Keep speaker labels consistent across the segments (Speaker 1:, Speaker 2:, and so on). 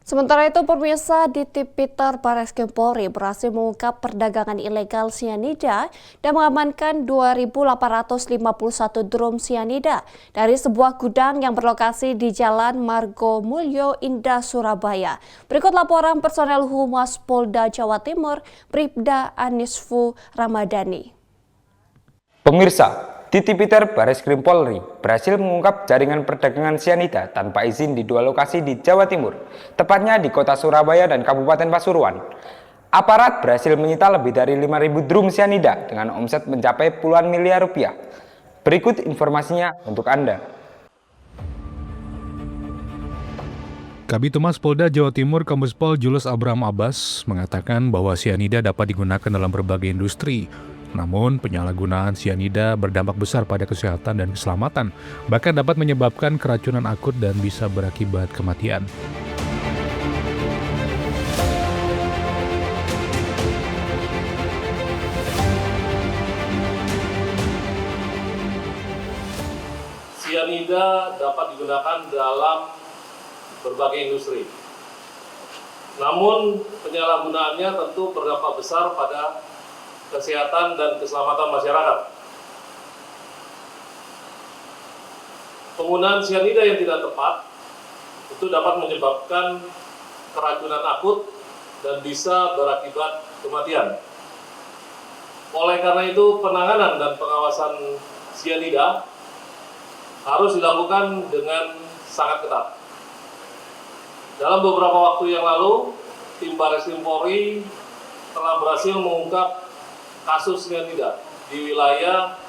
Speaker 1: Sementara itu, pemirsa, di Tipiter Barreskrim Polri berhasil mengungkap perdagangan ilegal sianida dan mengamankan 2.851 drum sianida dari sebuah gudang yang berlokasi di Jalan Margo Mulyo Indah, Surabaya. Berikut laporan personel Humas Polda Jawa Timur, Bribda Anisfu Ramadhani.
Speaker 2: Pemirsa, di Tipiter Barreskrim Polri berhasil mengungkap jaringan perdagangan sianida tanpa izin di dua lokasi di Jawa Timur, tepatnya di kota Surabaya dan Kabupaten Pasuruan. Aparat berhasil menyita lebih dari 5.000 drum sianida dengan omset mencapai puluhan miliar rupiah. Berikut informasinya untuk Anda.
Speaker 3: Kabid Humas Polda Jawa Timur Kombes Pol Julius Abraham Abbas mengatakan bahwa sianida dapat digunakan dalam berbagai industri. Namun, penyalahgunaan sianida berdampak besar pada kesehatan dan keselamatan, bahkan dapat menyebabkan keracunan akut dan bisa berakibat kematian.
Speaker 4: Sianida dapat digunakan dalam berbagai industri. Namun, penyalahgunaannya tentu berdampak besar pada kesehatan dan keselamatan masyarakat. Penggunaan sianida yang tidak tepat itu dapat menyebabkan keracunan akut dan bisa berakibat kematian. Oleh karena itu, penanganan dan pengawasan sianida harus dilakukan dengan sangat ketat. Dalam beberapa waktu yang lalu, tim Barreskrim Polri telah berhasil mengungkap kasus sianida di wilayah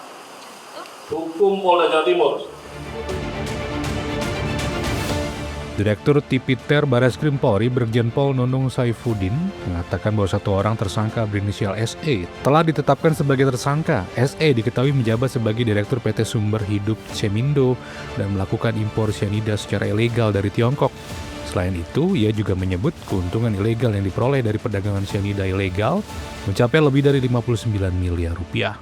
Speaker 4: hukum Polda Jawa Timur.
Speaker 3: Direktur Tipiter Barreskrim Polri Brigjen Pol Nunung Saifuddin mengatakan bahwa satu orang tersangka berinisial SE telah ditetapkan sebagai tersangka. SE diketahui menjabat sebagai Direktur PT Sumber Hidup Cemindo dan melakukan impor sianida secara ilegal dari Tiongkok. Selain itu, ia juga menyebut keuntungan ilegal yang diperoleh dari perdagangan sianida ilegal mencapai lebih dari 59 miliar rupiah.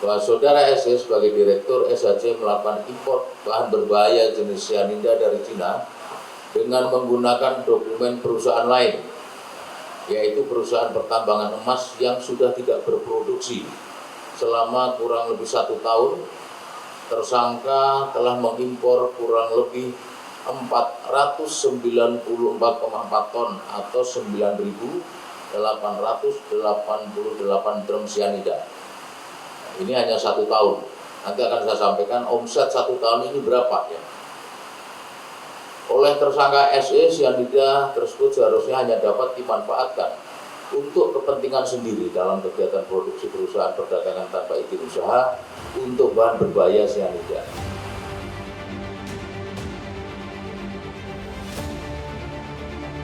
Speaker 5: Bahwa saudara SE sebagai Direktur SHC melakukan impor bahan berbahaya jenis sianida dari Cina dengan menggunakan dokumen perusahaan lain, yaitu perusahaan pertambangan emas yang sudah tidak berproduksi selama kurang lebih 1 tahun. Tersangka telah mengimpor kurang lebih 494,4 ton atau 9.888 drum sianida. Ini hanya 1 tahun. Nanti akan saya sampaikan omset 1 tahun ini berapa ya. Oleh tersangka SE, sianida tersebut seharusnya hanya dapat dimanfaatkan untuk kepentingan sendiri dalam kegiatan produksi perusahaan perdagangan tanpa izin usaha untuk bahan berbahaya sianida.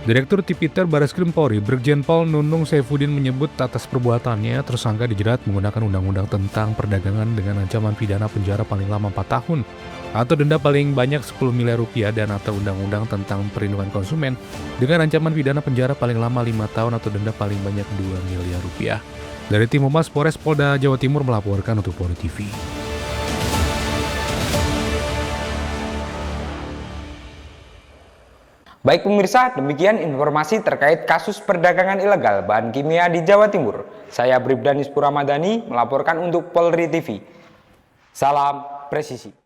Speaker 3: Direktur Tipiter Barreskrim Polri Brigjen Pol Nunung Saifuddin menyebut atas perbuatannya tersangka dijerat menggunakan Undang-Undang tentang Perdagangan dengan ancaman pidana penjara paling lama 4 tahun atau denda paling banyak 10 miliar rupiah dan atau Undang-Undang tentang Perlindungan Konsumen dengan ancaman pidana penjara paling lama 5 tahun atau denda paling banyak 2 miliar rupiah. Dari tim Humas Polres Polda Jawa Timur melaporkan untuk Polri TV.
Speaker 2: Baik pemirsa, demikian informasi terkait kasus perdagangan ilegal bahan kimia di Jawa Timur. Saya Bribda Anisfu Ramadhani melaporkan untuk Polri TV. Salam presisi.